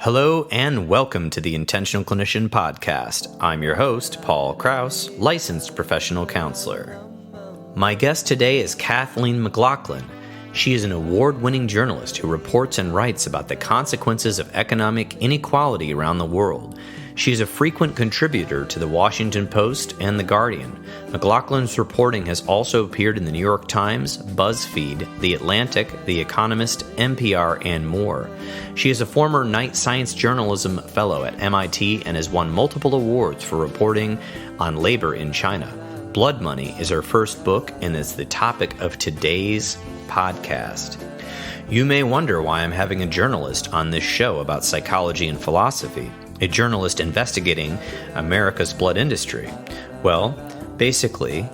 Hello and welcome to the Intentional Clinician podcast. I'm your host, Paul Krauss, licensed professional counselor. My guest today is Kathleen McLaughlin. She is an award-winning journalist who reports and writes about the consequences of economic inequality around the world. She is a frequent contributor to The Washington Post and The Guardian. McLaughlin's reporting has also appeared in The New York Times, BuzzFeed, The Atlantic, The Economist, NPR, and more. She is a former Knight Science Journalism Fellow at MIT and has won multiple awards for reporting on labor in China. Blood Money is her first book and is the topic of today's podcast. You may wonder why I'm having a journalist on this show about psychology and philosophy, a journalist investigating America's blood industry. Well, basically,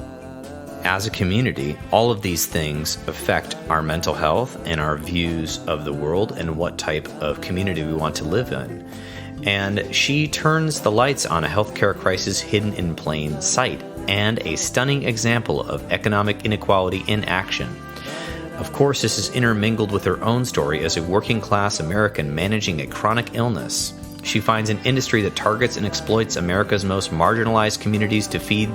as a community, all of these things affect our mental health and our views of the world and what type of community we want to live in. And she turns the lights on a healthcare crisis hidden in plain sight and a stunning example of economic inequality in action. Of course, this is intermingled with her own story as a working-class American managing a chronic illness. She finds an industry that targets and exploits America's most marginalized communities to feed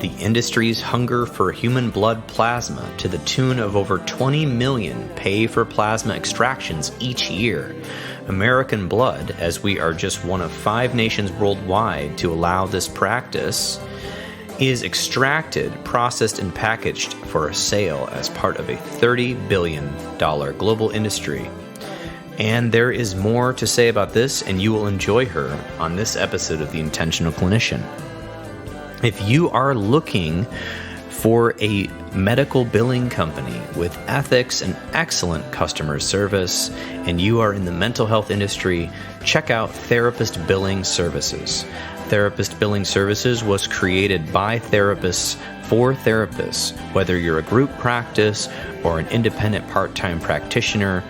the industry's hunger for human blood plasma to the tune of over 20 million pay-for-plasma extractions each year. American blood, as we are just one of 5 nations worldwide to allow this practice, is extracted, processed, and packaged for a sale as part of a $30 billion global industry. And there is more to say about this, and you will enjoy her on this episode of The Intentional Clinician. If you are looking for a medical billing company with ethics and excellent customer service, and you are in the mental health industry, check out Therapist Billing Services. Therapist Billing Services was created by therapists for therapists. Whether you're a group practice or an independent part-time practitioner,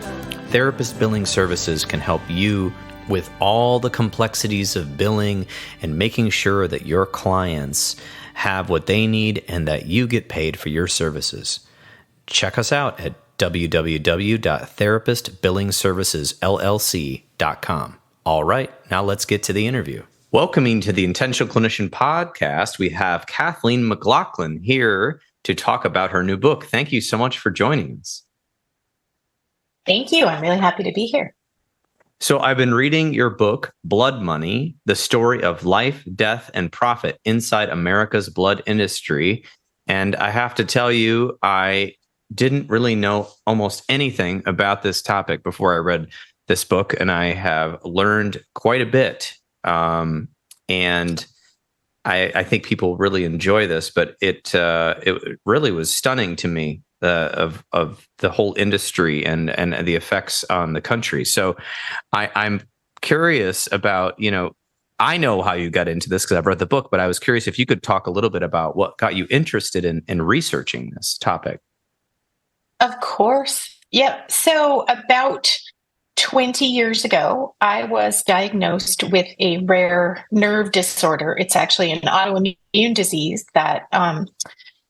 Therapist Billing Services can help you with all the complexities of billing and making sure that your clients have what they need and that you get paid for your services. Check us out at www.therapistbillingservicesllc.com. All right, now let's get to the interview. Welcoming to the Intentional Clinician podcast, we have Kathleen McLaughlin here to talk about her new book. Thank you so much for joining us. Thank you. I'm really happy to be here. So I've been reading your book, Blood Money, the story of life, death, and profit inside America's blood industry. And I have to tell you, I didn't really know almost anything about this topic before I read this book, and I have learned quite a bit. And I think people really enjoy this, but it really was stunning to me. Of the whole industry and the effects on the country. So I'm curious about, I know how you got into this because I've read the book, but I was curious if you could talk a little bit about what got you interested in researching this topic. Of course. Yeah. So about 20 years ago, I was diagnosed with a rare nerve disorder. It's actually an autoimmune disease that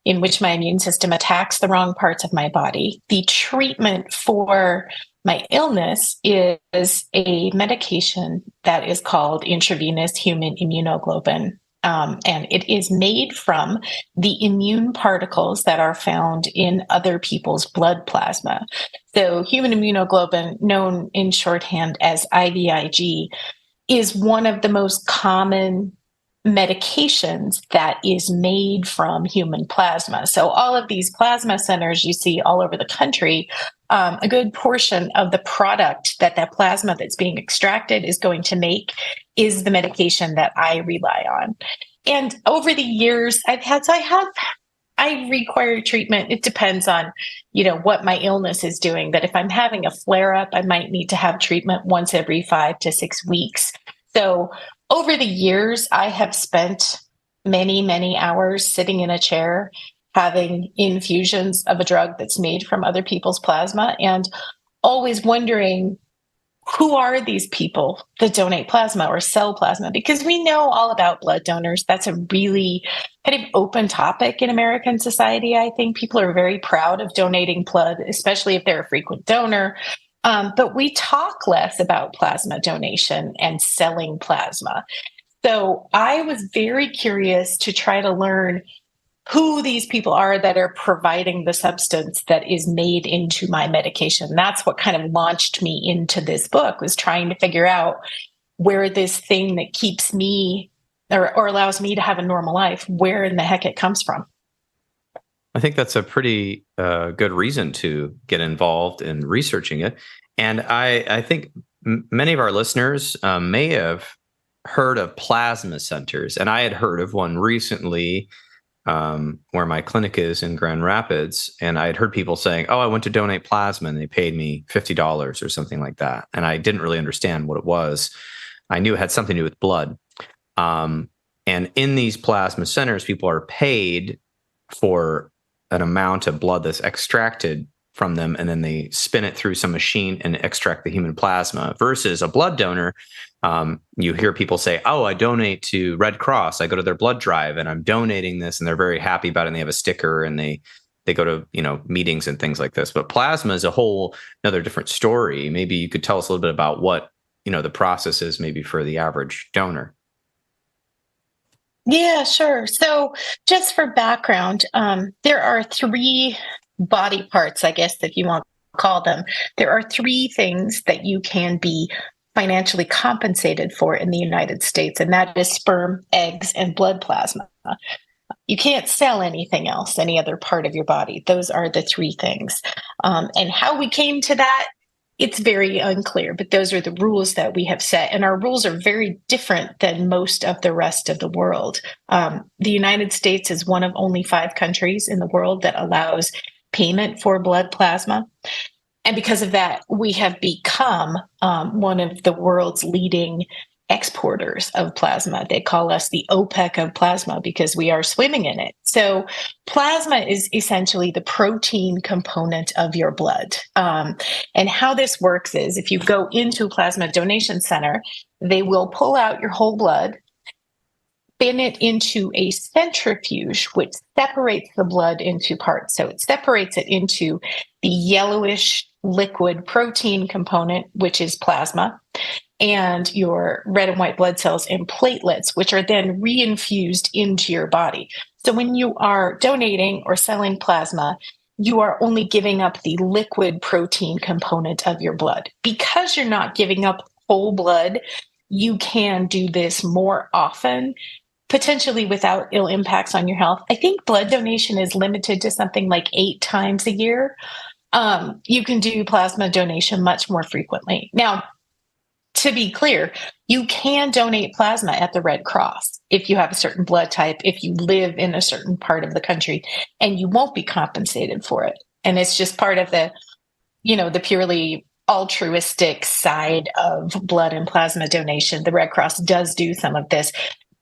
in which my immune system attacks the wrong parts of my body. The treatment for my illness is a medication that is called intravenous human immunoglobulin. And it is made from the immune particles that are found in other people's blood plasma. So human immunoglobulin, known in shorthand as IVIG, is one of the most common medications that is made from human plasma. So all of these plasma centers you see all over the country, a good portion of the product that plasma that's being extracted is going to make is the medication that I rely on. And over the years, I require treatment. It depends on, what my illness is doing. That if I'm having a flare-up, I might need to have treatment once every 5 to 6 weeks. So over the years, I have spent many, many hours sitting in a chair having infusions of a drug that's made from other people's plasma and always wondering, who are these people that donate plasma or sell plasma? Because we know all about blood donors. That's a really kind of open topic in American society. I think people are very proud of donating blood, especially if they're a frequent donor. But we talk less about plasma donation and selling plasma. So I was very curious to try to learn who these people are that are providing the substance that is made into my medication. That's what kind of launched me into this book, was trying to figure out where this thing that keeps me or allows me to have a normal life, where in the heck it comes from. I think that's a pretty good reason to get involved in researching it. And I think many of our listeners may have heard of plasma centers. And I had heard of one recently where my clinic is in Grand Rapids. And I had heard people saying, oh, I went to donate plasma and they paid me $50 or something like that. And I didn't really understand what it was. I knew it had something to do with blood. And in these plasma centers, people are paid for an amount of blood that's extracted from them, and then they spin it through some machine and extract the human plasma. Versus a blood donor, you hear people say, oh, I donate to Red Cross. I go to their blood drive and I'm donating this, and they're very happy about it. And they have a sticker and they go to, meetings and things like this. But plasma is a whole another different story. Maybe you could tell us a little bit about what, the process is maybe for the average donor. Yeah, sure. So just for background, there are three body parts, I guess, if you want to call them. There are three things that you can be financially compensated for in the United States, and that is sperm, eggs, and blood plasma. You can't sell anything else, any other part of your body. Those are the three things. And how we came to that, it's very unclear, but those are the rules that we have set. And our rules are very different than most of the rest of the world. The United States is one of only 5 countries in the world that allows payment for blood plasma. And because of that, we have become one of the world's leading exporters of plasma. They call us the OPEC of plasma because we are swimming in it. So plasma is essentially the protein component of your blood. And how this works is if you go into a plasma donation center, they will pull out your whole blood, spin it into a centrifuge, which separates the blood into parts. So it separates it into the yellowish liquid protein component, which is plasma, and your red and white blood cells and platelets, which are then reinfused into your body. So when you are donating or selling plasma, you are only giving up the liquid protein component of your blood. Because you're not giving up whole blood, you can do this more often, potentially without ill impacts on your health. I think blood donation is limited to something like 8 times a year. You can do plasma donation much more frequently. Now, to be clear, you can donate plasma at the Red Cross if you have a certain blood type, if you live in a certain part of the country, and you won't be compensated for it. And it's just part of the, the purely altruistic side of blood and plasma donation. The Red Cross does do some of this.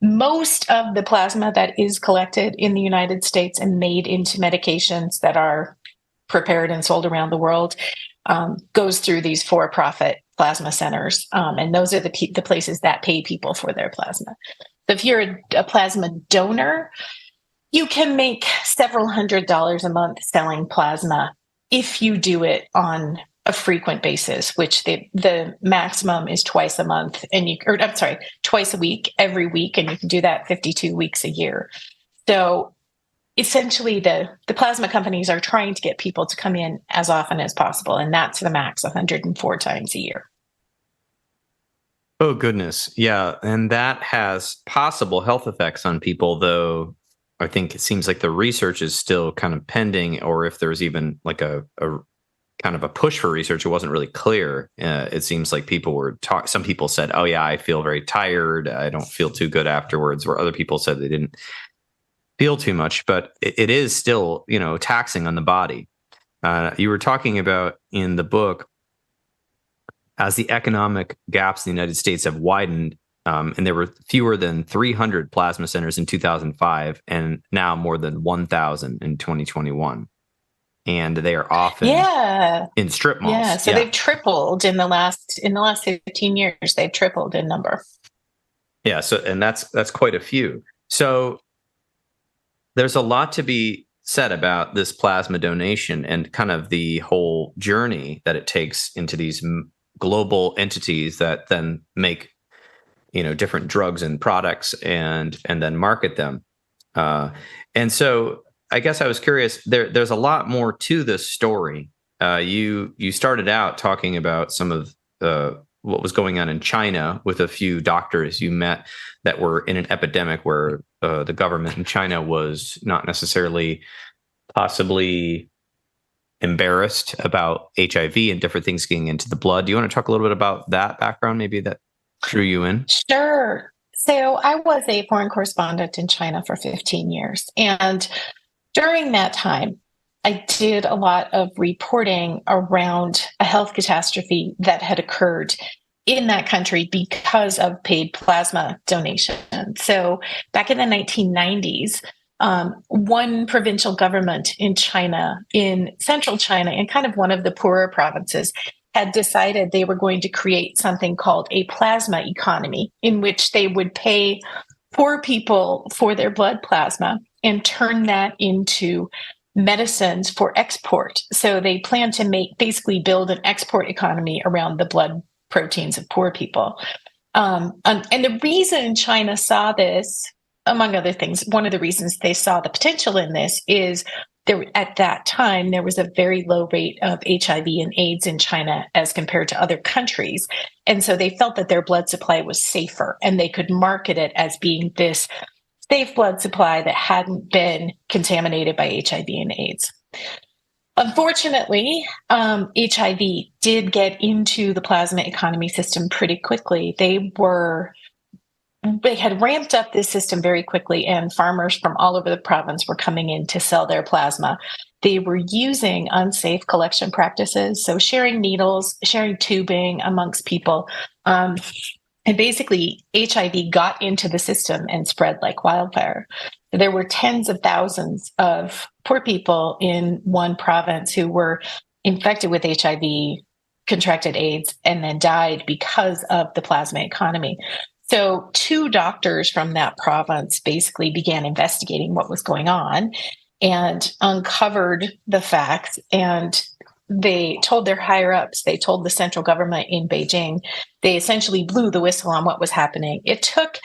Most of the plasma that is collected in the United States and made into medications that are prepared and sold around the world goes through these for-profit plasma centers. And those are the places that pay people for their plasma. So if you're a plasma donor, you can make several $100s a month selling plasma if you do it on a frequent basis, which the maximum is twice a month, twice a week, every week, and you can do that 52 weeks a year. So essentially, the plasma companies are trying to get people to come in as often as possible, and that's the max, 104 times a year. Oh, goodness. Yeah. And that has possible health effects on people, though I think it seems like the research is still kind of pending, or if there's even like a kind of a push for research, it wasn't really clear. It seems like people were some people said, oh, yeah, I feel very tired. I don't feel too good afterwards, where other people said they didn't feel too much, but it is still, taxing on the body. You were talking about in the book, as the economic gaps in the United States have widened, and there were fewer than 300 plasma centers in 2005, and now more than 1,000 in 2021. And they are often in strip malls. Yeah, so they've tripled in the last 15 years. They've tripled in number. Yeah, so and that's quite a few. So there's a lot to be said about this plasma donation and kind of the whole journey that it takes into these global entities that then make, different drugs and products and then market them. And so I guess I was curious, there's a lot more to this story. You started out talking about some of what was going on in China with a few doctors you met that were in an epidemic where the government in China was not necessarily possibly embarrassed about HIV and different things getting into the blood. Do you want to talk a little bit about that background, maybe that drew you in? Sure. So I was a foreign correspondent in China for 15 years. And during that time, I did a lot of reporting around a health catastrophe that had occurred in that country because of paid plasma donation. So back in the 1990s, one provincial government in China, in central China, in kind of one of the poorer provinces, had decided they were going to create something called a plasma economy, in which they would pay poor people for their blood plasma and turn that into medicines for export. So they plan to basically build an export economy around the blood proteins of poor people. And the reason China saw this, among other things, one of the reasons they saw the potential in this is at that time, there was a very low rate of HIV and AIDS in China as compared to other countries. And so they felt that their blood supply was safer and they could market it as being this safe blood supply that hadn't been contaminated by HIV and AIDS. Unfortunately, HIV did get into the plasma economy system pretty quickly. They had ramped up this system very quickly, and farmers from all over the province were coming in to sell their plasma. They were using unsafe collection practices, so sharing needles, sharing tubing amongst people. And basically, HIV got into the system and spread like wildfire. There were tens of thousands of poor people in one province who were infected with HIV, contracted AIDS, and then died because of the plasma economy. So 2 doctors from that province basically began investigating what was going on and uncovered the facts. And they told their higher ups, they told the central government in Beijing, they essentially blew the whistle on what was happening. It took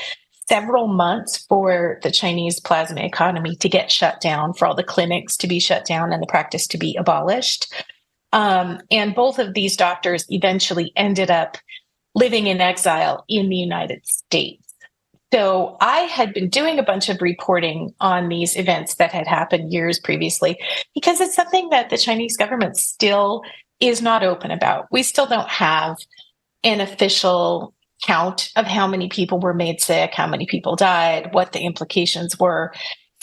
several months for the Chinese plasma economy to get shut down, for all the clinics to be shut down and the practice to be abolished. And both of these doctors eventually ended up living in exile in the United States. So I had been doing a bunch of reporting on these events that had happened years previously, because it's something that the Chinese government still is not open about. We still don't have an official count of how many people were made sick, how many people died, what the implications were.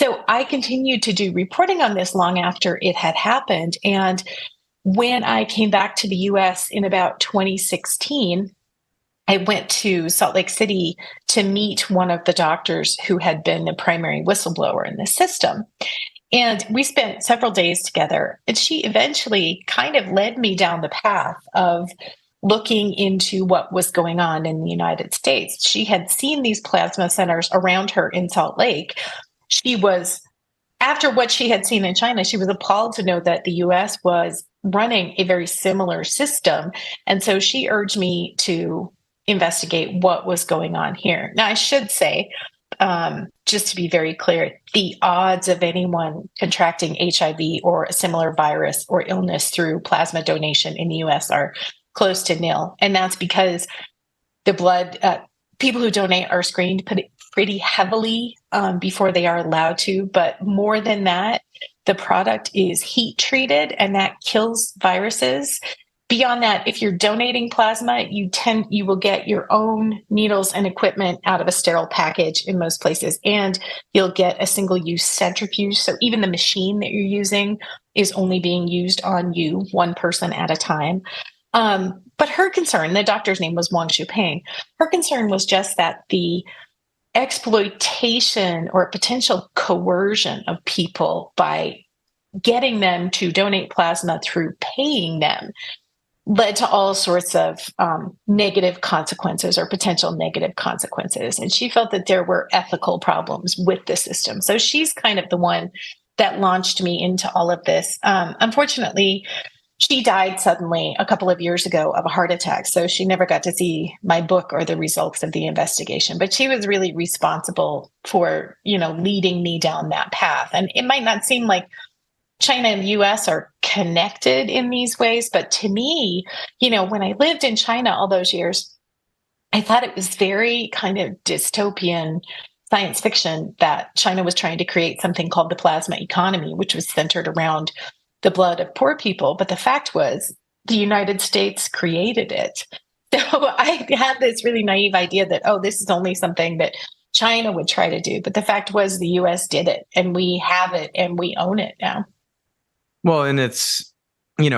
So I continued to do reporting on this long after it had happened. And when I came back to the US in about 2016, I went to Salt Lake City to meet one of the doctors who had been the primary whistleblower in the system. And we spent several days together. And she eventually kind of led me down the path of looking into what was going on in the United States. She had seen these plasma centers around her in Salt Lake. After what she had seen in China, she was appalled to know that the US was running a very similar system. And so she urged me to investigate what was going on here. Now, I should say, just to be very clear, the odds of anyone contracting HIV or a similar virus or illness through plasma donation in the US are close to nil. And that's because the blood, people who donate are screened pretty heavily before they are allowed to. But more than that, the product is heat treated and that kills viruses. Beyond that, if you're donating plasma, you will get your own needles and equipment out of a sterile package in most places, and you'll get a single-use centrifuge. So even the machine that you're using is only being used on you, one person at a time. But her concern, the doctor's name was Wang Shuping, her concern was just that the exploitation or potential coercion of people by getting them to donate plasma through paying them led to all sorts of negative consequences or potential negative consequences. And she felt that there were ethical problems with the system. So she's kind of the one that launched me into all of this. Unfortunately, she died suddenly a couple of years ago of a heart attack. So she never got to see my book or the results of the investigation. But she was really responsible for, leading me down that path. And it might not seem like China and the US are connected in these ways, but to me, when I lived in China all those years, I thought it was very kind of dystopian science fiction that China was trying to create something called the plasma economy, which was centered around the blood of poor people. But the fact was, the United States created it. So I had this really naive idea that, this is only something that China would try to do. But the fact was, the US did it, and we have it, and we own it now. Well, and it's,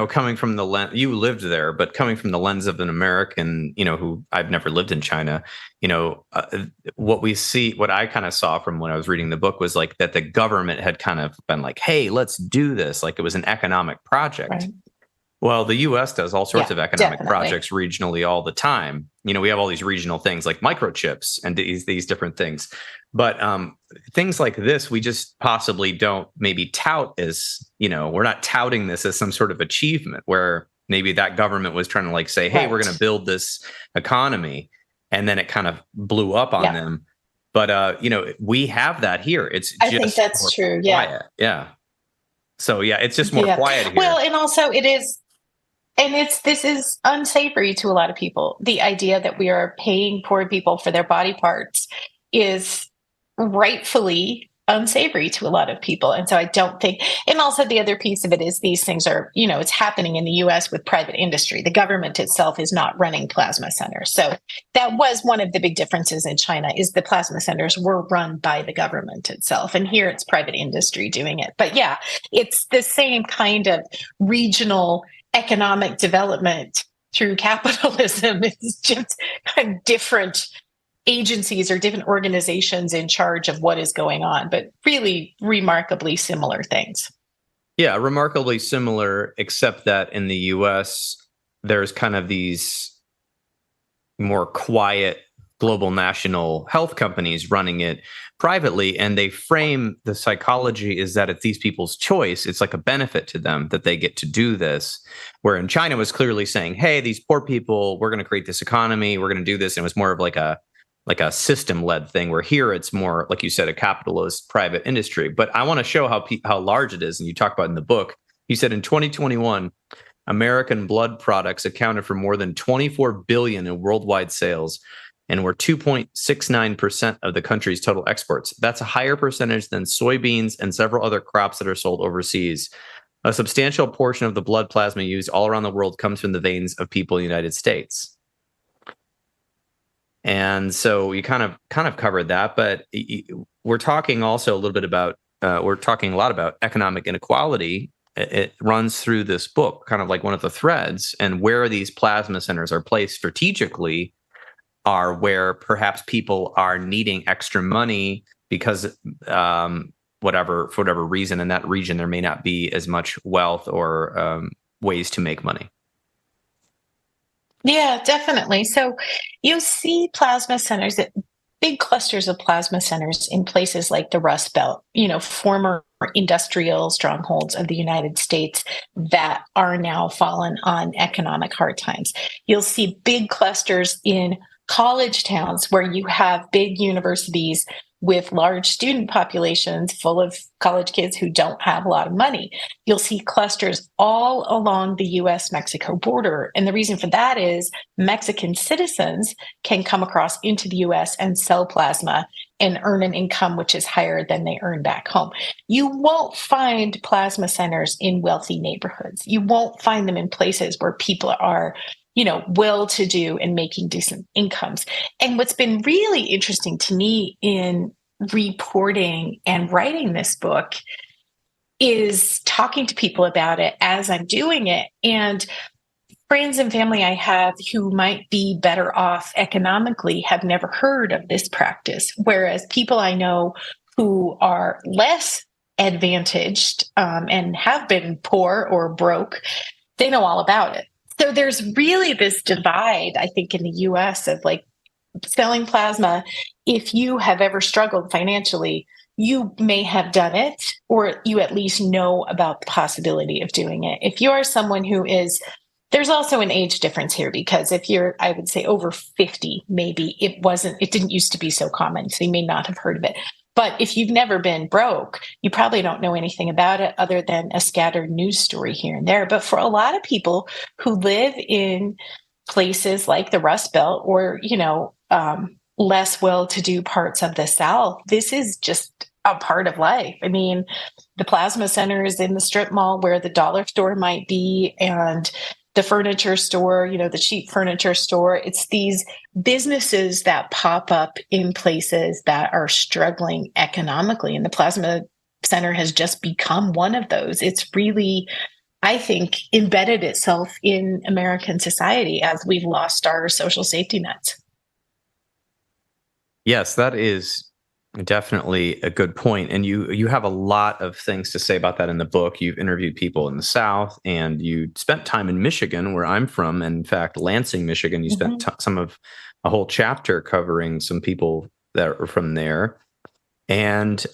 coming from the lens, you lived there, but coming from the lens of an American, who I've never lived in China, what I kind of saw from when I was reading the book was like that the government had kind of been like, hey, let's do this. Like it was an economic project. Right. Well, the U.S. does all sorts of economic projects regionally all the time. We have all these regional things like microchips and these different things. But things like this, we just possibly don't maybe tout as, we're not touting this as some sort of achievement where maybe that government was trying to like say, hey, we're going to build this economy. And then it kind of blew up on them. But, we have that here. I think that's true. Quiet. Yeah. So, it's just more quiet here. Well, and also it is. And this is unsavory to a lot of people. The idea that we are paying poor people for their body parts is rightfully unsavory to a lot of people. And so I don't think, and also the other piece of it is these things are, it's happening in the US with private industry. The government itself is not running plasma centers. So that was one of the big differences in China is the plasma centers were run by the government itself. And here it's private industry doing it. But it's the same kind of regional economic development through capitalism. It's just kind of different agencies or different organizations in charge of what is going on, but really remarkably similar things. Yeah, remarkably similar, except that in the US, there's kind of these more quiet global national health companies running it privately, and they frame the psychology is that it's these people's choice. It's like a benefit to them that they get to do this. Where in China was clearly saying, hey, these poor people, we're going to create this economy, we're going to do this. And it was more of like a system-led thing, where here it's more, like you said, a capitalist private industry. But I want to show how large it is. And you talk about in the book, you said in 2021, American blood products accounted for more than 24 billion in worldwide sales and were 2.69% of the country's total exports. That's a higher percentage than soybeans and several other crops that are sold overseas. A substantial portion of the blood plasma used all around the world comes from the veins of people in the United States. And so you kind of covered that, but we're talking also a little bit about, we're talking a lot about economic inequality. It runs through this book, kind of like one of the threads, and where these plasma centers are placed strategically are where perhaps people are needing extra money because for whatever reason in that region, there may not be as much wealth or ways to make money. Yeah, definitely. So you see plasma centers, big clusters of plasma centers in places like the Rust Belt, former industrial strongholds of the United States that are now fallen on economic hard times. You'll see big clusters in college towns where you have big universities with large student populations full of college kids who don't have a lot of money. You'll see clusters all along the US-Mexico border. And the reason for that is Mexican citizens can come across into the US and sell plasma and earn an income which is higher than they earn back home. You won't find plasma centers in wealthy neighborhoods. You won't find them in places where people are well-to-do and making decent incomes. And what's been really interesting to me in reporting and writing this book is talking to people about it as I'm doing it. And friends and family I have who might be better off economically have never heard of this practice, whereas people I know who are less advantaged and have been poor or broke, they know all about it. So there's really this divide, I think, in the US of like selling plasma. If you have ever struggled financially, you may have done it, or you at least know about the possibility of doing it. If you are someone who is, there's also an age difference here, because if you're, I would say, over 50, maybe it didn't used to be so common, so you may not have heard of it. But if you've never been broke, you probably don't know anything about it other than a scattered news story here and there. But for a lot of people who live in places like the Rust Belt, or, less well-to-do parts of the South, this is just a part of life. I mean, the plasma center is in the strip mall where the dollar store might be, and the furniture store, the cheap furniture store. It's these businesses that pop up in places that are struggling economically. And the plasma center has just become one of those. It's really, I think, embedded itself in American society as we've lost our social safety nets. Yes, that is definitely a good point. And you have a lot of things to say about that in the book. You've interviewed people in the South, and you spent time in Michigan, where I'm from. And in fact, Lansing, Michigan, you spent some of a whole chapter covering some people that are from there. And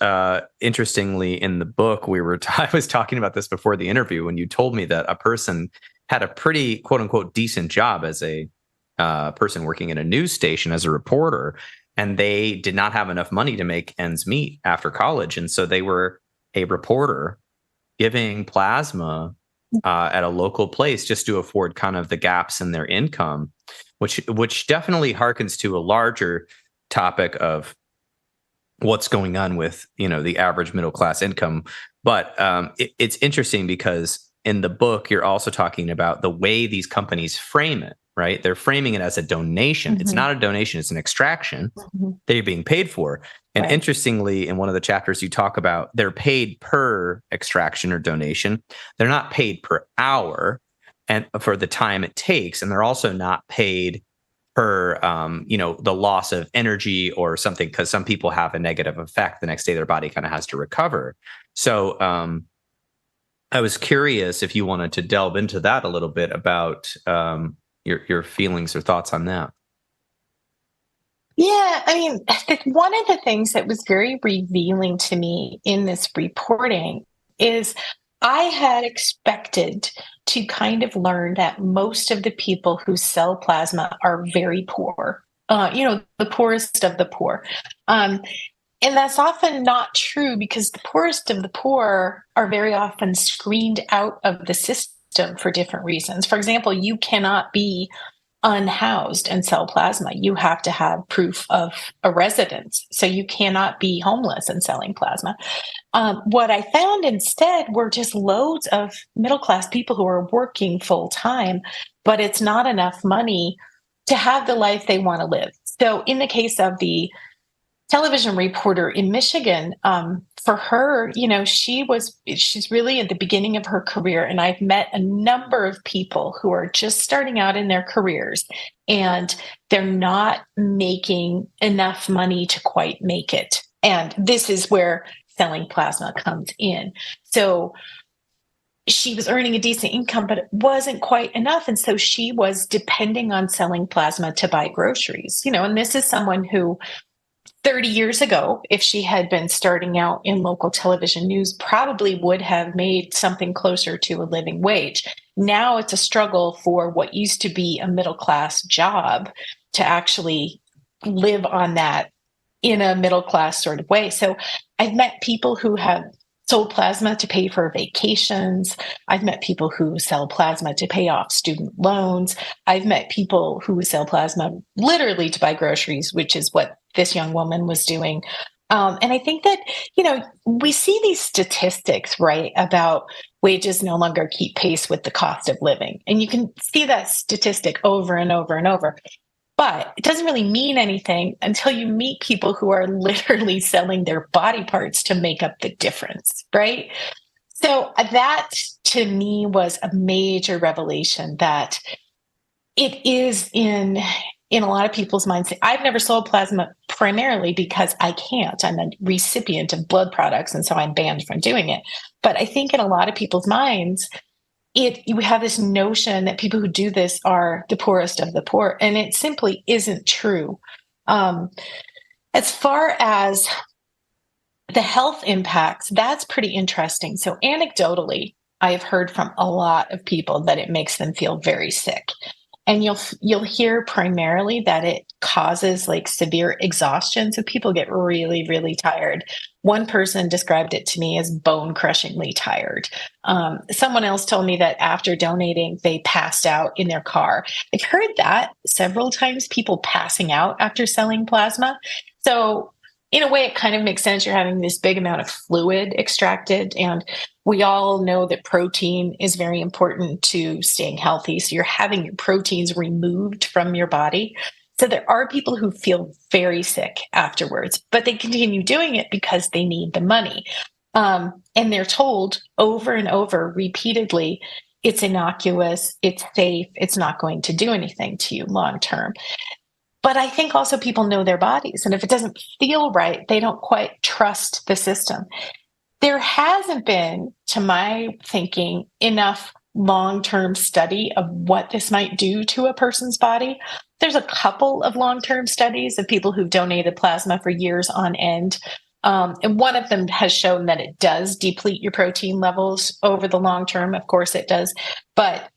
interestingly, in the book, I was talking about this before the interview, when you told me that a person had a pretty, quote unquote, decent job as a person working at a news station as a reporter, and they did not have enough money to make ends meet after college. And so they were a reporter giving plasma at a local place just to afford kind of the gaps in their income, which definitely harkens to a larger topic of what's going on with, the average middle class income. But it's interesting because in the book, you're also talking about the way these companies frame it, right? They're framing it as a donation. It's not a donation, it's an extraction that you're being paid for. And interestingly, in one of the chapters, you talk about they're paid per extraction or donation. They're not paid per hour and for the time it takes. And they're also not paid per, the loss of energy or something, because some people have a negative effect. The next day, their body kind of has to recover. So I was curious if you wanted to delve into that a little bit about your feelings or thoughts on that. Yeah, I mean, one of the things that was very revealing to me in this reporting is I had expected to kind of learn that most of the people who sell plasma are very poor, the poorest of the poor. And that's often not true, because the poorest of the poor are very often screened out of the system for different reasons. For example, you cannot be unhoused and sell plasma. You have to have proof of a residence. So you cannot be homeless and selling plasma. What I found instead were just loads of middle-class people who are working full-time, but it's not enough money to have the life they want to live. So in the case of the television reporter in Michigan, for her, she's really at the beginning of her career. And I've met a number of people who are just starting out in their careers, and they're not making enough money to quite make it. And this is where selling plasma comes in. So she was earning a decent income, but it wasn't quite enough. And so she was depending on selling plasma to buy groceries, and this is someone who 30 years ago, if she had been starting out in local television news, probably would have made something closer to a living wage. Now it's a struggle for what used to be a middle-class job to actually live on that in a middle-class sort of way. So I've met people who have sold plasma to pay for vacations. I've met people who sell plasma to pay off student loans. I've met people who sell plasma literally to buy groceries, which is what this young woman was doing. And I think that, we see these statistics, right, about wages no longer keep pace with the cost of living. And you can see that statistic over and over and over. But it doesn't really mean anything until you meet people who are literally selling their body parts to make up the difference, right? So that, to me, was a major revelation that it is in a lot of people's minds. I've never sold plasma primarily because I can't. I'm a recipient of blood products, and so I'm banned from doing it. But I think in a lot of people's minds, you have this notion that people who do this are the poorest of the poor, and it simply isn't true. As far as The health impacts, that's pretty interesting. So anecdotally, I have heard from a lot of people that it makes them feel very sick. And you'll hear primarily that it causes like severe exhaustion. So people get really, really tired. One person described it to me as bone crushingly tired. Someone else told me that after donating, they passed out in their car. I've heard that several times, people passing out after selling plasma. So in a way, it kind of makes sense. You're having this big amount of fluid extracted, and we all know that protein is very important to staying healthy. So you're having your proteins removed from your body. So there are people who feel very sick afterwards, but they continue doing it because they need the money. And they're told over and over repeatedly, it's innocuous, it's safe, it's not going to do anything to you long term. But I think also people know their bodies. And if it doesn't feel right, they don't quite trust the system. There hasn't been, to my thinking, enough long-term study of what this might do to a person's body. There's a couple of long-term studies of people who've donated plasma for years on end. And one of them has shown that it does deplete your protein levels over the long term. Of course it does. But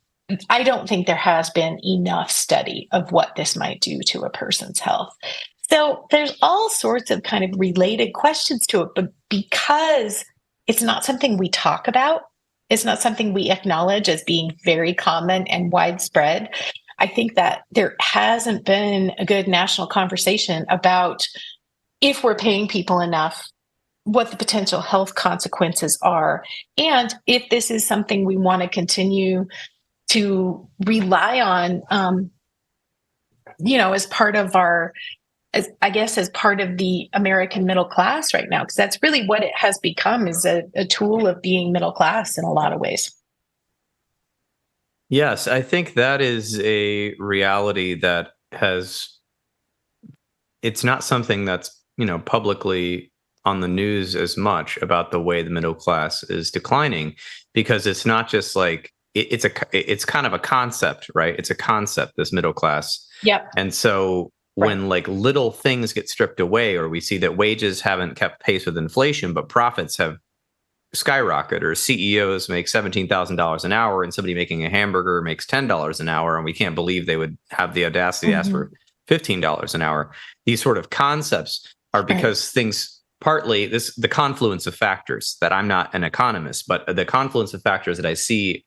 I don't think there has been enough study of what this might do to a person's health. So there's all sorts of kind of related questions to it, but because it's not something we talk about, it's not something we acknowledge as being very common and widespread, I think that there hasn't been a good national conversation about, if we're paying people enough, what the potential health consequences are, and if this is something we want to continue to rely on, as part of as part of the American middle class right now, because that's really what it has become, is a tool of being middle class in a lot of ways. Yes, I think that is a reality that it's not something that's, publicly on the news as much about the way the middle class is declining, because it's not just like, it's kind of a concept, right? It's a concept, this middle class. Yep. And so when like little things get stripped away, or we see that wages haven't kept pace with inflation, but profits have skyrocketed, or CEOs make $17,000 an hour and somebody making a hamburger makes $10 an hour, and we can't believe they would have the audacity to ask for $15 an hour. These sort of concepts are because things, partly the confluence of factors, that I'm not an economist, but the confluence of factors that I see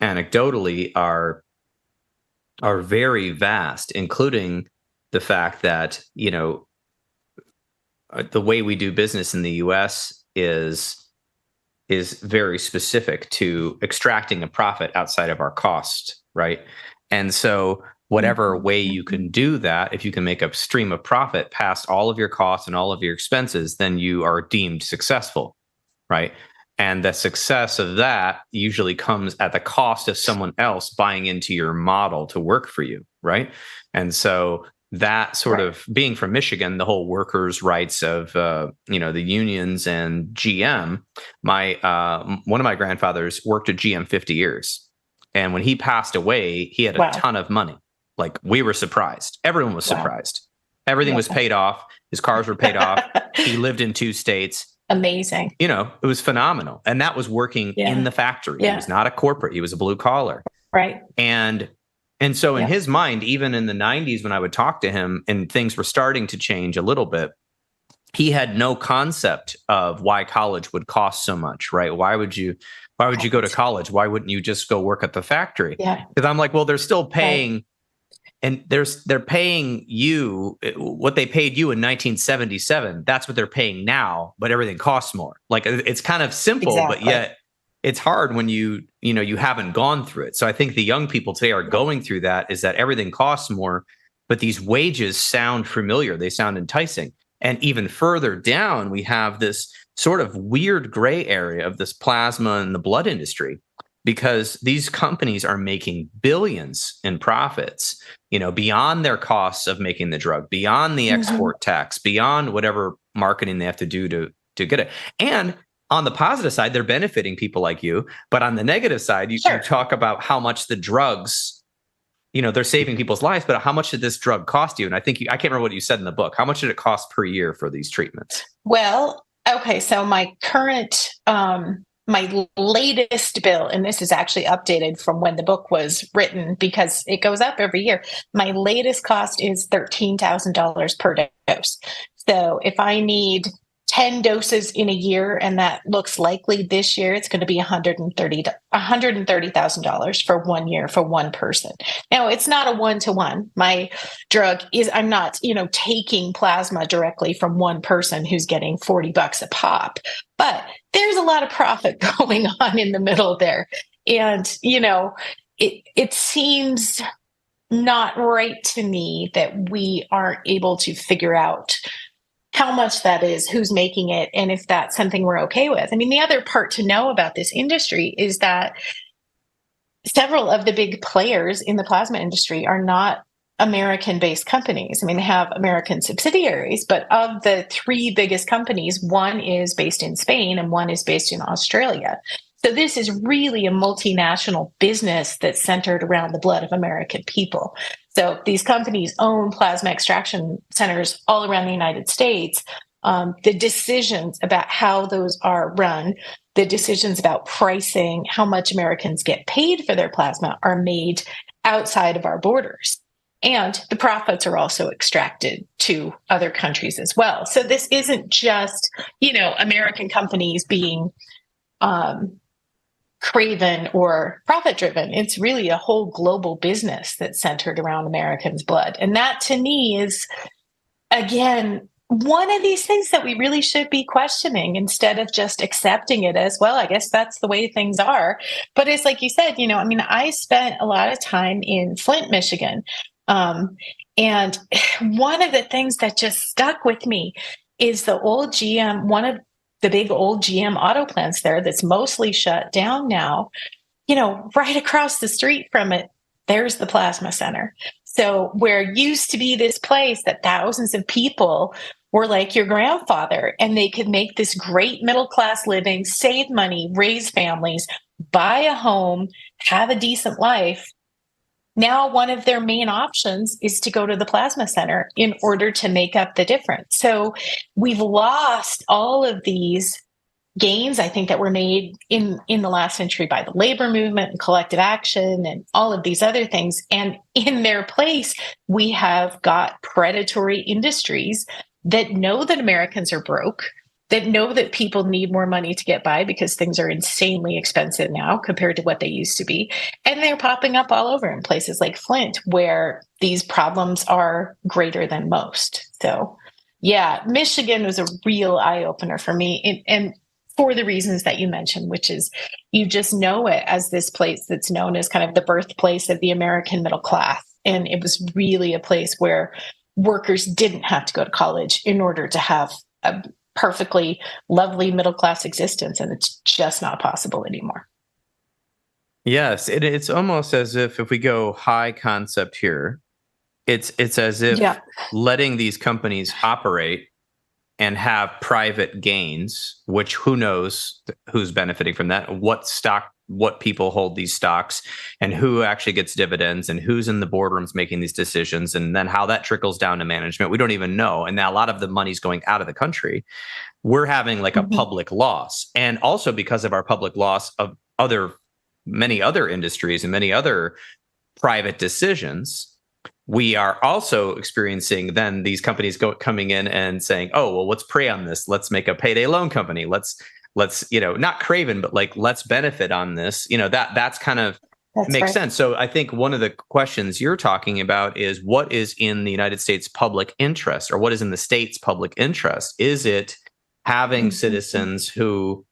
anecdotally are very vast, including the fact that, the way we do business in the US is very specific to extracting a profit outside of our cost, right? And so whatever way you can do that, if you can make a stream of profit past all of your costs and all of your expenses, then you are deemed successful, right? And the success of that usually comes at the cost of someone else buying into your model to work for you, right? And so that sort of, being from Michigan, the whole workers' rights of the unions and GM. One of my grandfathers worked at GM 50 years, and when he passed away, he had a ton of money. Like, we were surprised. Everyone was surprised. Everything was paid off. His cars were paid off. He lived in 2 states. Amazing. It was phenomenal. And that was working in the factory. He was not a corporate. He was a blue collar. Right. And so in his mind, even in the 90s, when I would talk to him and things were starting to change a little bit, he had no concept of why college would cost so much, right? Why would you go to college? Why wouldn't you just go work at the factory? Yeah. Because I'm like, well, they're still paying, and they're paying you what they paid you in 1977. That's what they're paying now, but everything costs more. Like, it's kind of simple, but yet it's hard when you haven't gone through it. So I think the young people today are going through that, is that everything costs more, but these wages sound familiar. They sound enticing. And even further down, we have this sort of weird gray area of this plasma and the blood industry, because these companies are making billions in profits, beyond their costs of making the drug, beyond the export tax, beyond whatever marketing they have to do to get it. And on the positive side, they're benefiting people like you. But on the negative side, you talk about how much the drugs, they're saving people's lives, but how much did this drug cost you? And I can't remember what you said in the book. How much did it cost per year for these treatments? Well, Okay, so my latest bill, and this is actually updated from when the book was written because it goes up every year. My latest cost is $13,000 per dose. So if I need 10 doses in a year, and that looks likely this year, it's going to be $130,000 for 1 year for one person. Now, it's not a one-to-one. My drug is, I'm not, taking plasma directly from one person who's getting $40 a pop, but there's a lot of profit going on in the middle there. And, it seems not right to me that we aren't able to figure out how much that is, who's making it, and if that's something we're okay with. I mean, the other part to know about this industry is that several of the big players in the plasma industry are not American-based companies. I mean, they have American subsidiaries, but of the three biggest companies, one is based in Spain and one is based in Australia. So this is really a multinational business that's centered around the blood of American people. So these companies own plasma extraction centers all around the United States. The decisions about how those are run, the decisions about pricing, how much Americans get paid for their plasma are made outside of our borders. And the profits are also extracted to other countries as well. So this isn't just, American companies being craven or profit driven. It's really a whole global business that's centered around Americans' blood. And that to me is, again, one of these things that we really should be questioning instead of just accepting it as, well, I guess that's the way things are. But it's like you said, I spent a lot of time in Flint, Michigan. And one of the things that just stuck with me is the old GM, one of the big old GM auto plants there that's mostly shut down now, right across the street from it, there's the plasma center. So where used to be this place that thousands of people were like your grandfather, and they could make this great middle-class living, save money, raise families, buy a home, have a decent life. Now, one of their main options is to go to the plasma center in order to make up the difference. So we've lost all of these gains, I think, that were made in the last century by the labor movement and collective action and all of these other things. And in their place, we have got predatory industries that know that Americans are broke, that know that people need more money to get by because things are insanely expensive now compared to what they used to be. And they're popping up all over in places like Flint, where these problems are greater than most. So, yeah, Michigan was a real eye-opener for me. And for the reasons that you mentioned, which is you just know it as this place that's known as kind of the birthplace of the American middle class. And it was really a place where workers didn't have to go to college in order to have a perfectly lovely middle-class existence. And it's just not possible anymore. Yes, it's almost as if we go high concept here, it's as if letting these companies operate and have private gains, which who knows who's benefiting from that, what people hold these stocks, and who actually gets dividends, and who's in the boardrooms making these decisions, and then how that trickles down to management. We don't even know. And now a lot of the money's going out of the country. We're having like a public loss. And also because of our public loss of many other industries and many other private decisions, we are also experiencing then these companies coming in and saying, oh, well, let's prey on this. Let's make a payday loan company. Let's not craven, but like, let's benefit on this. That's kind of makes sense. So I think one of the questions you're talking about is what is in the United States public interest, or what is in the state's public interest? Is it having citizens who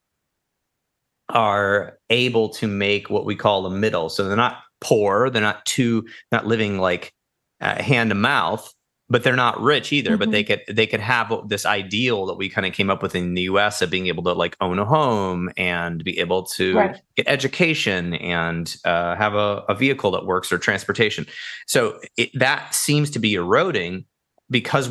are able to make what we call a middle? So they're not poor, they're not living like hand to mouth, but they're not rich either. But they could have this ideal that we kind of came up with in the U.S. of being able to like own a home and be able to get education and have a vehicle that works, or transportation. So that seems to be eroding because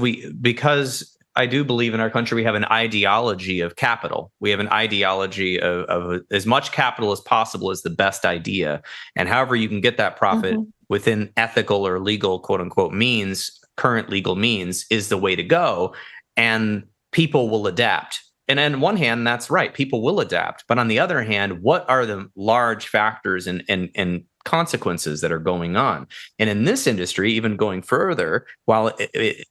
I do believe in our country we have an ideology of capital. We have an ideology of as much capital as possible is the best idea, and however you can get that profit within ethical or legal, quote unquote, means, current legal means, is the way to go. And people will adapt. and on one hand, that's right. People will adapt. But on the other hand, what are the large factors and consequences that are going on? And in this industry, even going further, while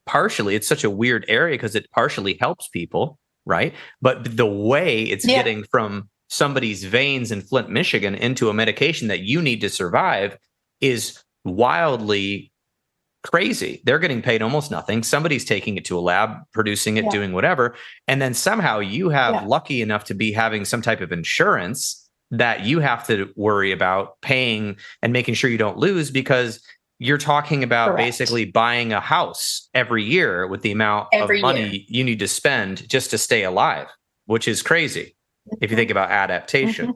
partially it's such a weird area because it partially helps people, right? But the way it's getting from somebody's veins in Flint, Michigan into a medication that you need to survive is wildly crazy. They're getting paid almost nothing. Somebody's taking it to a lab, producing it, doing whatever. And then somehow you have lucky enough to be having some type of insurance that you have to worry about paying and making sure you don't lose, because you're talking about basically buying a house every year with the amount of money you need to spend just to stay alive, which is crazy if you think about adaptation.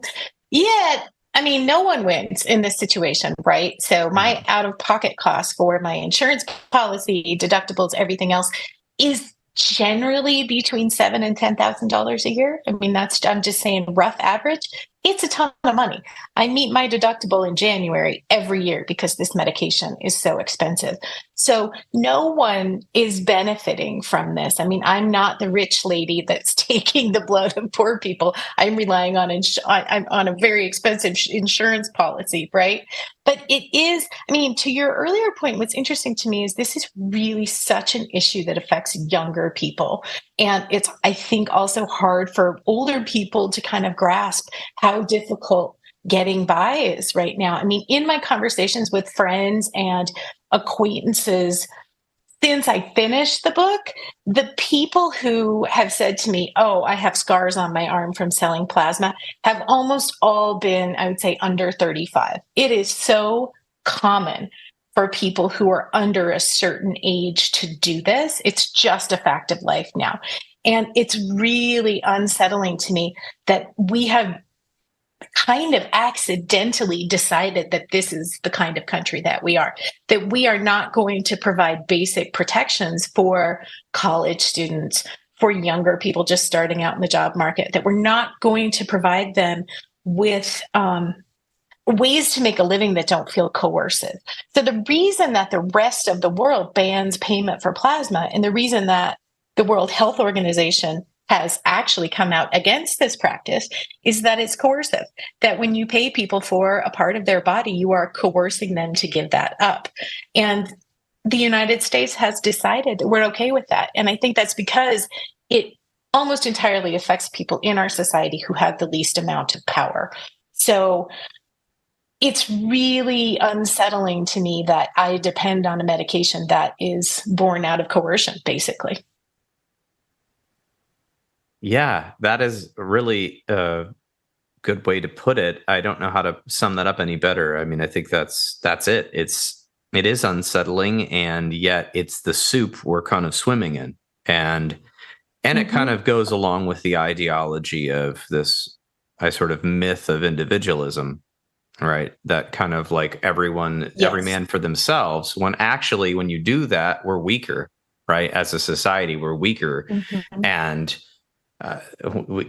Yeah. I mean, no one wins in this situation, right? So my out-of-pocket cost for my insurance policy, deductibles, everything else is generally between $7,000 and $10,000 a year. I mean, I'm just saying rough average. It's a ton of money. I meet my deductible in January every year because this medication is so expensive. So no one is benefiting from this. I mean, I'm not the rich lady that's taking the blood of poor people. I'm relying on I'm on a very expensive insurance policy, right? But it is, I mean, to your earlier point, what's interesting to me is this is really such an issue that affects younger people. And it's, I think, also hard for older people to kind of grasp how difficult getting by is right now. I mean, in my conversations with friends and acquaintances, since I finished the book, the people who have said to me, oh, I have scars on my arm from selling plasma, have almost all been, I would say, under 35. It is so common for people who are under a certain age to do this. It's just a fact of life now. And it's really unsettling to me that we have kind of accidentally decided that this is the kind of country that we are not going to provide basic protections for college students, for younger people just starting out in the job market, that we're not going to provide them with ways to make a living that don't feel coercive. So the reason that the rest of the world bans payment for plasma, and the reason that the World Health Organization has actually come out against this practice, is that it's coercive, that when you pay people for a part of their body, you are coercing them to give that up. And the United States has decided that we're okay with that. And I think that's because it almost entirely affects people in our society who have the least amount of power. So it's really unsettling to me that I depend on a medication that is born out of coercion, basically. Yeah, that is really a good way to put it. I don't know how to sum that up any better. I mean, I think that's it. It is unsettling, and yet it's the soup we're kind of swimming in. And it kind of goes along with the ideology of this sort of myth of individualism, right? That kind of like every man for themselves, when actually, when you do that, we're weaker, right? As a society, we're weaker. And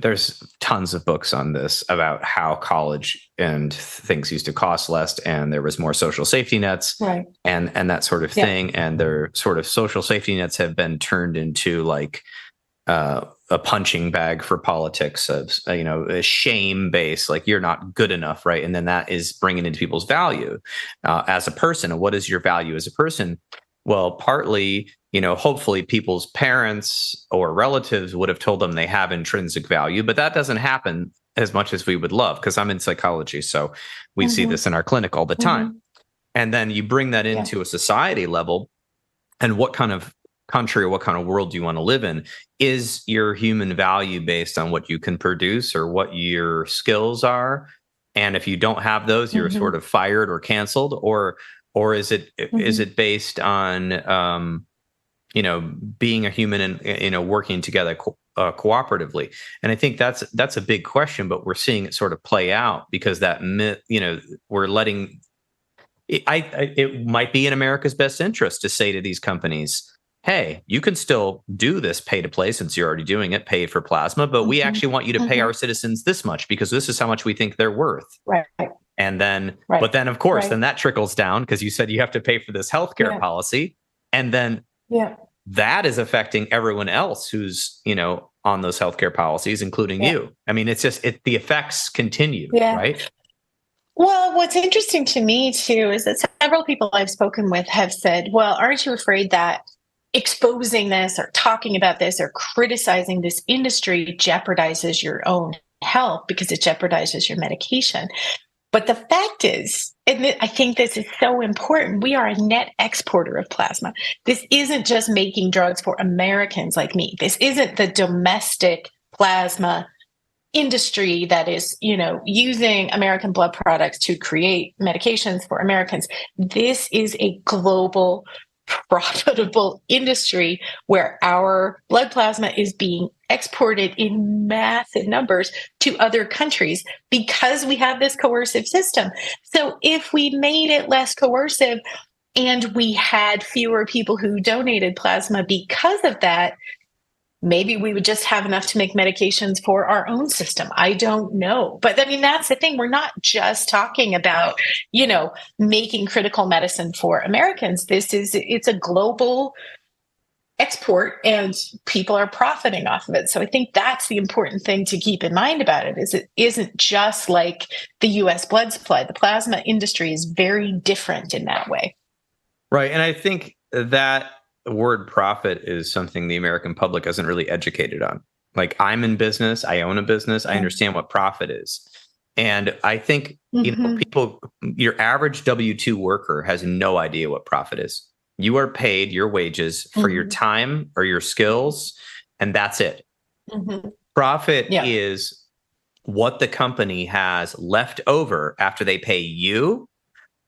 there's tons of books on this about how college and things used to cost less, and there was more social safety nets, right, and that sort of thing. And their sort of social safety nets have been turned into like a punching bag for politics of, a shame base, like you're not good enough, right? And then that is bringing into people's value as a person. And what is your value as a person? Well, partly, hopefully people's parents or relatives would have told them they have intrinsic value, but that doesn't happen as much as we would love, because I'm in psychology. So we see this in our clinic all the time. And then you bring that into a society level, and what kind of country or what kind of world do you want to live in? Is your human value based on what you can produce or what your skills are? And if you don't have those, you're sort of fired or canceled, or is it based on being a human and working together cooperatively? And I think that's a big question, but we're seeing it sort of play out, because that myth, we're letting it might be in America's best interest to say to these companies, hey, you can still do this pay to play, since you're already doing it, pay for plasma, but we actually want you to pay our citizens this much, because this is how much we think they're worth. Right. And then, but then of course, then that trickles down, because you said you have to pay for this healthcare policy. And then that is affecting everyone else who's, on those healthcare policies, including you. I mean, it's just the effects continue, right? Well, what's interesting to me too is that several people I've spoken with have said, well, aren't you afraid that exposing this or talking about this or criticizing this industry jeopardizes your own health because it jeopardizes your medication? But the fact is, and I think this is so important, we are a net exporter of plasma. This isn't just making drugs for Americans like me. This isn't the domestic plasma industry that is, using American blood products to create medications for Americans. This is a global, profitable industry where our blood plasma is being exported in massive numbers to other countries because we have this coercive system. So if we made it less coercive and we had fewer people who donated plasma because of that, maybe we would just have enough to make medications for our own system. I don't know. But I mean, that's the thing. We're not just talking about, making critical medicine for Americans. It's a global export and people are profiting off of it. So I think that's the important thing to keep in mind about it, is it isn't just like the US blood supply. The plasma industry is very different in that way. Right. And I think that the word profit is something the American public isn't really educated on. Like, I'm in business, I own a business, I understand what profit is. And I think, people, your average W-2 worker has no idea what profit is. You are paid your wages for your time or your skills, and that's it. Profit is what the company has left over after they pay you,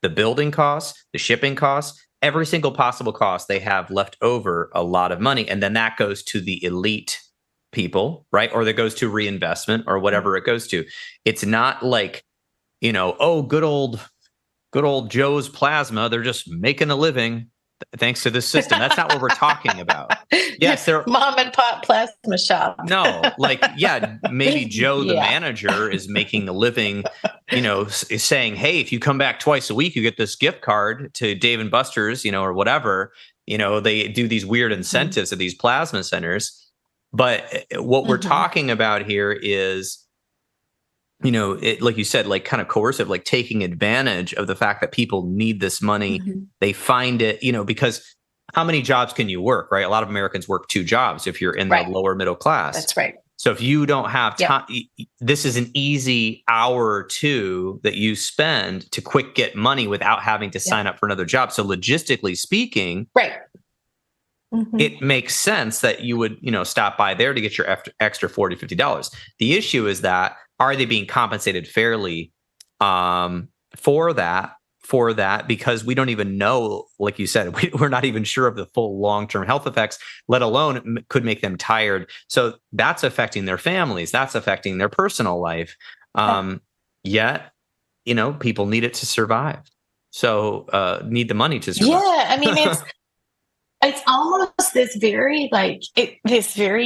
the building costs, the shipping costs, every single possible cost. They have left over a lot of money. And then that goes to the elite people, right? Or that goes to reinvestment or whatever it goes to. It's not like, good old Joe's Plasma, they're just making a living thanks to this system. That's not what we're talking about. Yes, they're mom and pop plasma shop. No, maybe Joe, the manager, is making a living, is saying, hey, if you come back twice a week, you get this gift card to Dave and Buster's, or whatever. They do these weird incentives at these plasma centers. But what we're talking about here is, like you said, like kind of coercive, like taking advantage of the fact that people need this money. They find it, because how many jobs can you work, right? A lot of Americans work 2 jobs if you're in the lower middle class. That's right. So if you don't have time, this is an easy hour or 2 that you spend to quick get money without having to sign up for another job. So logistically speaking, it makes sense that you would, stop by there to get your extra $40, $50. The issue is that, are they being compensated fairly for that? Because we don't even know, like you said, we're not even sure of the full long-term health effects, let alone could make them tired. So that's affecting their families. That's affecting their personal life. Yet, people need it to survive. So need the money to survive. Yeah, I mean, it's almost this very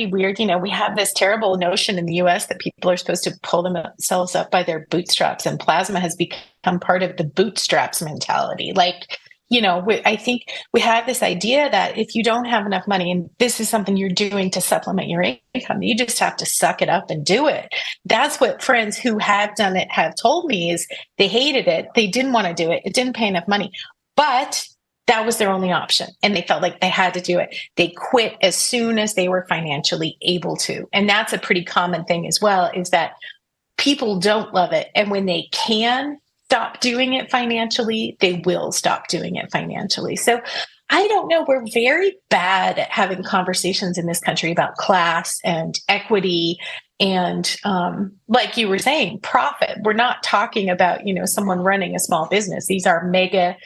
weird, we have this terrible notion in the US that people are supposed to pull themselves up by their bootstraps, and plasma has become part of the bootstraps mentality. I think we have this idea that if you don't have enough money and this is something you're doing to supplement your income, you just have to suck it up and do it. That's what friends who have done it have told me, is they hated it. They didn't want to do it. It didn't pay enough money, but that was their only option. And they felt like they had to do it. They quit as soon as they were financially able to. And that's a pretty common thing as well, is that people don't love it. And when they can stop doing it financially, they will stop doing it financially. So I don't know. We're very bad at having conversations in this country about class and equity and, like you were saying, profit. We're not talking about, someone running a small business. These are mega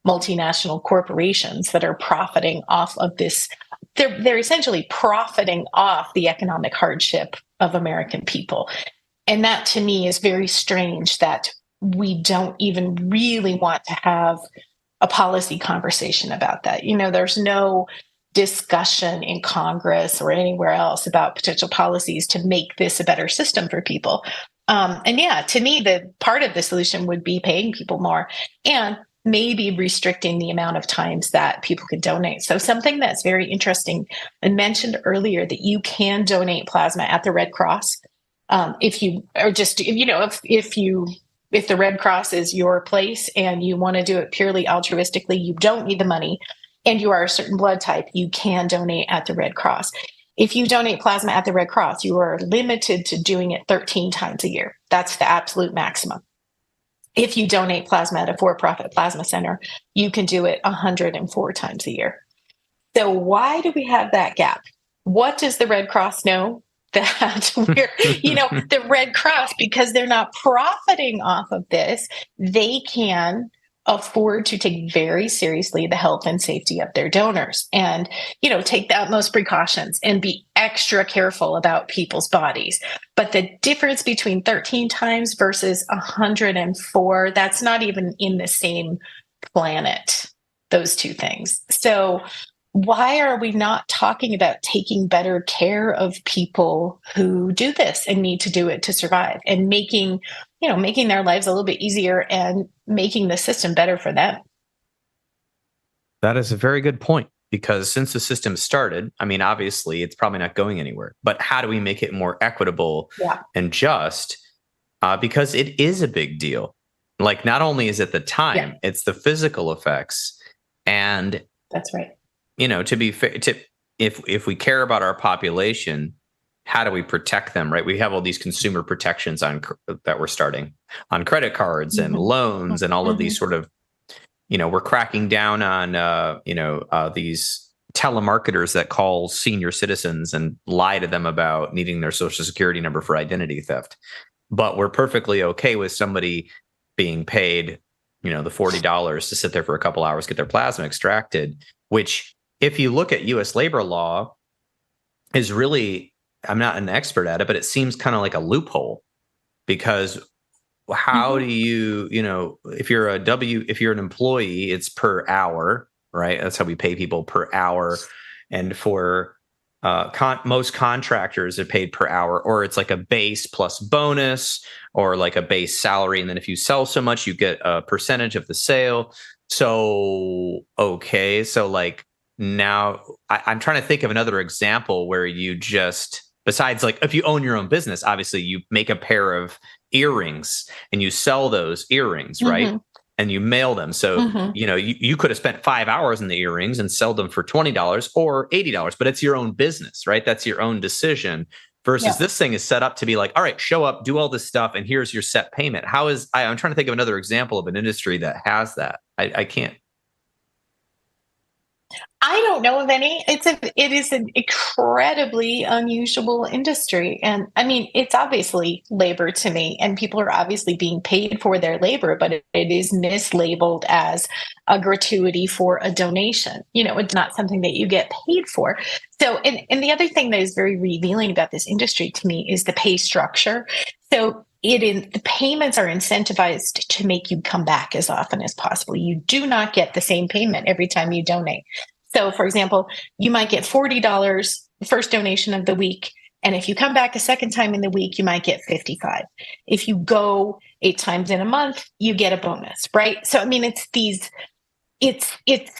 multinational corporations that are profiting off of this. They're essentially profiting off the economic hardship of American people. And that to me is very strange, that we don't even really want to have a policy conversation about that. There's no discussion in Congress or anywhere else about potential policies to make this a better system for people. To me, the part of the solution would be paying people more. And maybe restricting the amount of times that people could donate. So something that's very interesting, I mentioned earlier that you can donate plasma at the Red Cross. If you are just, if the Red Cross is your place and you want to do it purely altruistically, you don't need the money, and you are a certain blood type, you can donate at the Red Cross. If you donate plasma at the Red Cross, you are limited to doing it 13 times a year. That's the absolute maximum. If you donate plasma at a for-profit plasma center, you can do it 104 times a year. So why do we have that gap? What does the Red Cross know? That we're, the Red Cross, because they're not profiting off of this, they can afford to take very seriously the health and safety of their donors and, take the utmost precautions and be extra careful about people's bodies. But the difference between 13 times versus 104, that's not even in the same planet, those two things. So why are we not talking about taking better care of people who do this and need to do it to survive, and making their lives a little bit easier and making the system better for them? That is a very good point, because since the system started, obviously it's probably not going anywhere, but how do we make it more equitable and just? Because it is a big deal. Like, not only is it the time, it's the physical effects. And that's right. To be fair, if we care about our population, how do we protect them, right? We have all these consumer protections that we're starting on credit cards and loans and all of these sort of, we're cracking down on, these telemarketers that call senior citizens and lie to them about needing their social security number for identity theft. But we're perfectly okay with somebody being paid, the $40 to sit there for a couple hours, get their plasma extracted, which, if you look at U.S. labor law, is really, I'm not an expert at it, but it seems kind of like a loophole, because how do you, if you're an employee, it's per hour, right? That's how we pay people, per hour. And for most contractors, are paid per hour, or it's like a base plus bonus, or like a base salary. And then if you sell so much, you get a percentage of the sale. So, okay. So like, now I'm trying to think of another example where you just, besides like if you own your own business, obviously you make a pair of earrings and you sell those earrings, right? And you mail them. So, you could have spent 5 hours in the earrings and sell them for $20 or $80, but it's your own business, right? That's your own decision, versus this thing is set up to be like, all right, show up, do all this stuff, and here's your set payment. I'm trying to think of another example of an industry that has that. I can't. I don't know of any. It is an incredibly unusual industry. And it's obviously labor to me, and people are obviously being paid for their labor, but it is mislabeled as a gratuity for a donation. It's not something that you get paid for. So, and the other thing that is very revealing about this industry to me is the pay structure. So the payments are incentivized to make you come back as often as possible. You do not get the same payment every time you donate. So, for example, you might get $40 the first donation of the week, and if you come back a second time in the week, you might get $55. If you go 8 times in a month, you get a bonus, right? So, it's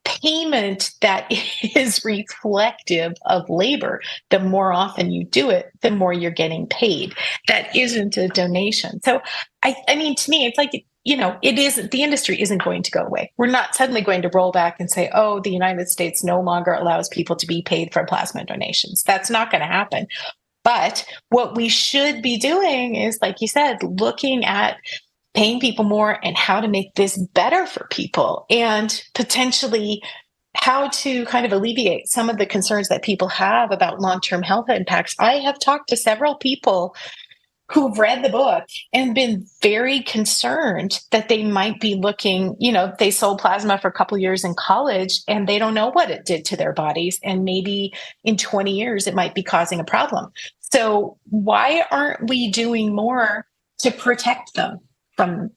payment that is reflective of labor. The more often you do it, the more you're getting paid. That isn't a donation. So, to me, it's like, it isn't, the industry isn't going to go away. We're not suddenly going to roll back and say, oh, the United States no longer allows people to be paid for plasma donations. That's not going to happen. But what we should be doing is, like you said, looking at paying people more and how to make this better for people, and potentially how to kind of alleviate some of the concerns that people have about long-term health impacts. I have talked to several people who've read the book and been very concerned that they might be looking, they sold plasma for a couple of years in college and they don't know what it did to their bodies. And maybe in 20 years, it might be causing a problem. So why aren't we doing more to protect them from,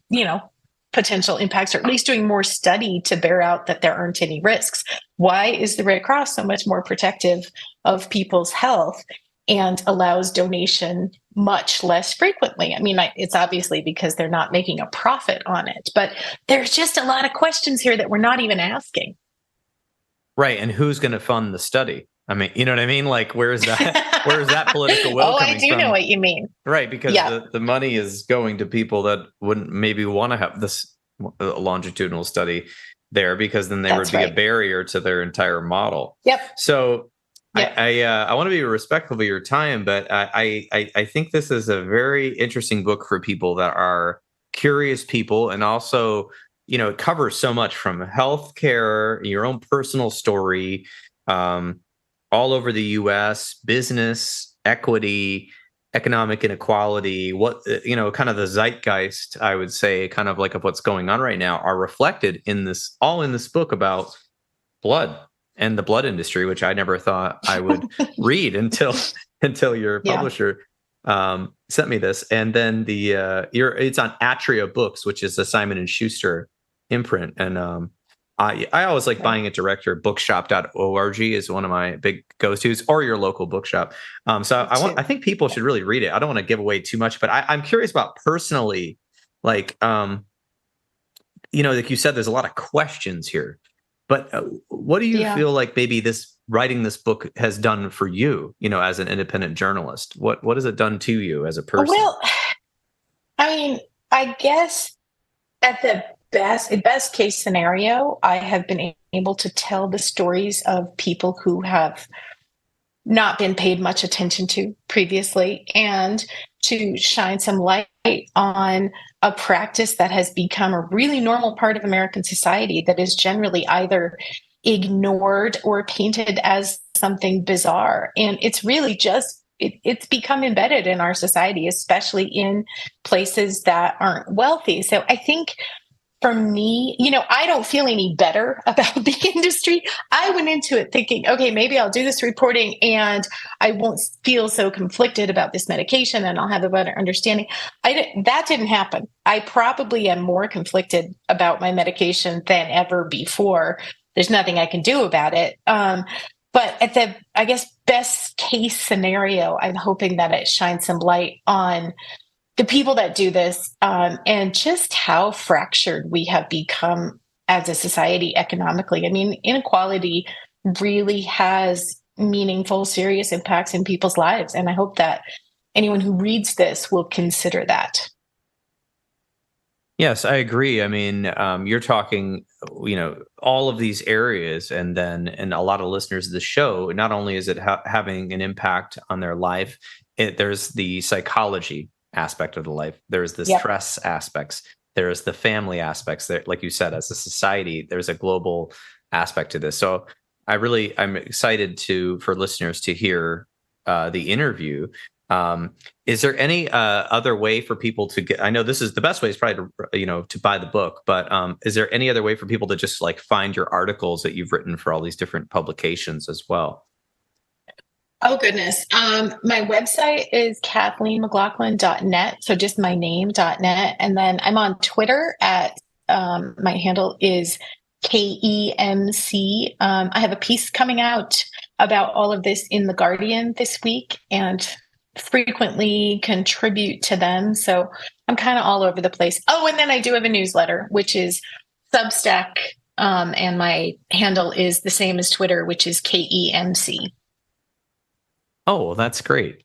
potential impacts, or at least doing more study to bear out that there aren't any risks? Why is the Red Cross so much more protective of people's health? and allows donation much less frequently. I mean, it's obviously because they're not making a profit on it, but there's just a lot of questions here that we're not even asking. Right. And who's going to fund the study? I mean, you know what I mean? Like, where is that political will Oh, I coming do know from? what you mean. Right. Because Yeah, the money is going to people that wouldn't maybe want to have this longitudinal study there, because then there would that's be a right. barrier to their entire model. Yep. So Yep. I want to be respectful of your time, but I think this is a very interesting book for people that are curious people, and also, it covers so much from healthcare, your own personal story, um, all over the U.S., business, equity, economic inequality, what, kind of the zeitgeist, I would say, kind of like of what's going on right now, are reflected in this book about blood and the blood industry, which I never thought I would read until your Yeah. publisher sent me this. And then it's on Atria Books, which is a Simon and Schuster imprint. And I always like Right. buying it direct, or bookshop.org is one of my big go-tos, or your local bookshop. So Me too. I think people should really read it. I don't want to give away too much, but I'm curious about personally, like, like you said, there's a lot of questions here. But what do you Yeah. feel like maybe writing this book has done for you, as an independent journalist? What has it done to you as a person? Well, I mean, I guess at the best case scenario, I have been able to tell the stories of people who have not been paid much attention to previously, and to shine some light on a practice that has become a really normal part of American society that is generally either ignored or painted as something bizarre. And it's really just it's become embedded in our society, especially in places that aren't wealthy. So I think for me, I don't feel any better about the industry. I went into it thinking, okay, maybe I'll do this reporting and I won't feel so conflicted about this medication and I'll have a better understanding. That didn't happen. I probably am more conflicted about my medication than ever before. There's nothing I can do about it. But at the, I guess, best case scenario, I'm hoping that it shines some light on the people that do this, and just how fractured we have become as a society economically. I mean, inequality really has meaningful, serious impacts in people's lives. And I hope that anyone who reads this will consider that. Yes, I agree. I mean, you're talking, all of these areas, and a lot of listeners of the show. Not only is it having an impact on their life, there's the psychology aspect of the life. There's the Yep. stress aspects. There's the family aspects. That, like you said, as a society, there's a global aspect to this. So I'm excited for listeners to hear the interview. Is there any other way for people to get? I know this is the best way is probably to to buy the book, but is there any other way for people to just like find your articles that you've written for all these different publications as well? Oh, goodness. My website is KathleenMcLaughlin.net. So just my name.net. And then I'm on Twitter at, my handle is KEMC. I have a piece coming out about all of this in The Guardian this week and frequently contribute to them. So I'm kind of all over the place. Oh, and then I do have a newsletter, which is Substack. And my handle is the same as Twitter, which is KEMC. Oh, well, that's great.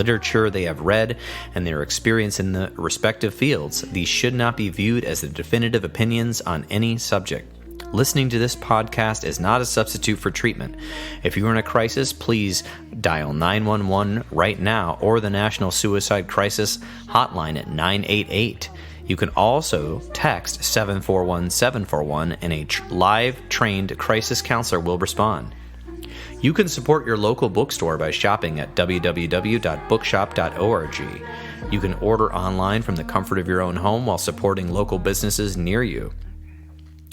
literature they have read and their experience in the respective fields, these should not be viewed as the definitive opinions on any subject. Listening to this podcast is not a substitute for treatment. If you are in a crisis, please dial 911 right now or the National Suicide Crisis Hotline at 988. You can also text 741-741 and a live trained crisis counselor will respond. You can support your local bookstore by shopping at www.bookshop.org. You can order online from the comfort of your own home while supporting local businesses near you.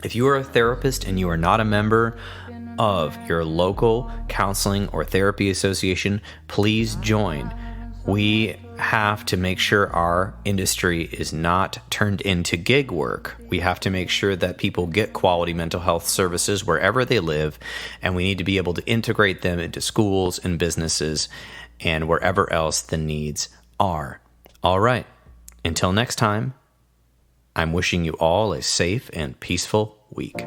If you are a therapist and you are not a member of your local counseling or therapy association, please join. We have to make sure our industry is not turned into gig work. We have to make sure that people get quality mental health services wherever they live, and we need to be able to integrate them into schools and businesses and wherever else the needs are. All right, until next time, I'm wishing you all a safe and peaceful week.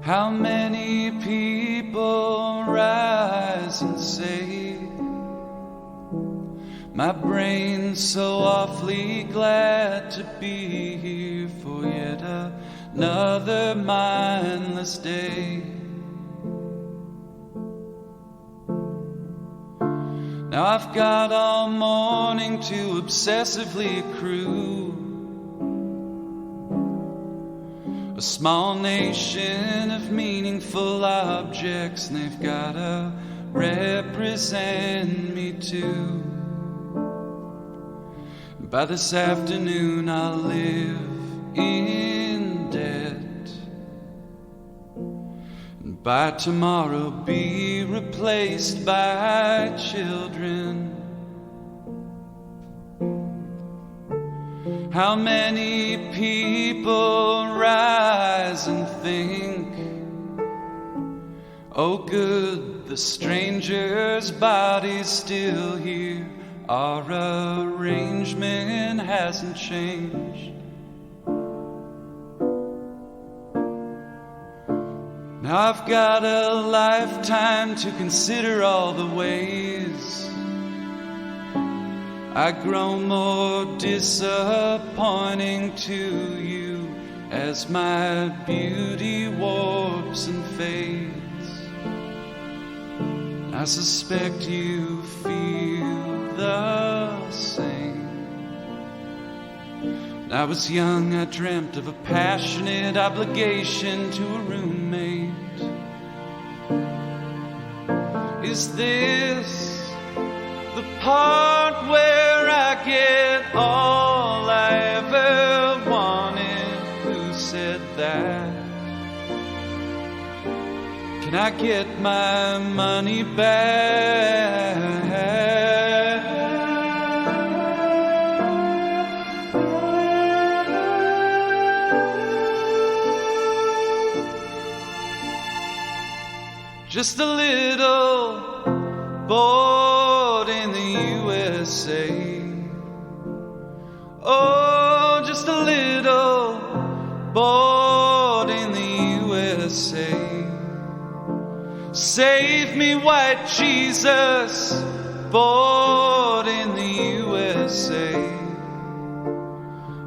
How many people rise and say, my brain's so awfully glad to be here for yet another mindless day. Now I've got all morning to obsessively accrue a small nation of meaningful objects, and they've gotta represent me too. By this afternoon I'll live in debt, and by tomorrow be replaced by children. How many people rise and think, oh good, the stranger's body's still here, our arrangement hasn't changed. Now I've got a lifetime to consider all the ways I grow more disappointing to you as my beauty warps and fades. I suspect you feel the same. When I was young, I dreamt of a passionate obligation to a roommate. Is this the part where I get all I ever wanted? Who said that? Can I get my money back? Just a little bored in the USA. Oh, just a little bored in the USA. Save me, white Jesus, bored in the USA.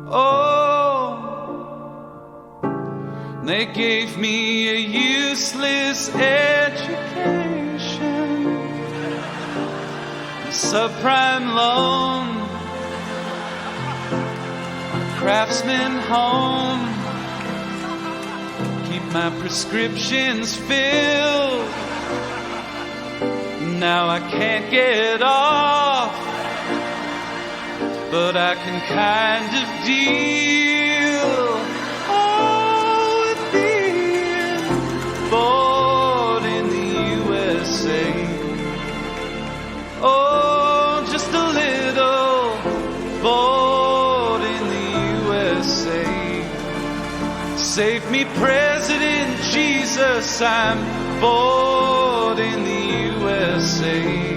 Oh, they gave me a useless education, subprime loan, craftsman home, keep my prescriptions filled. Now I can't get off, but I can kind of deal with being bored in the USA. Oh, just a little bored in the USA. Save me, President Jesus, I'm sport in the USA.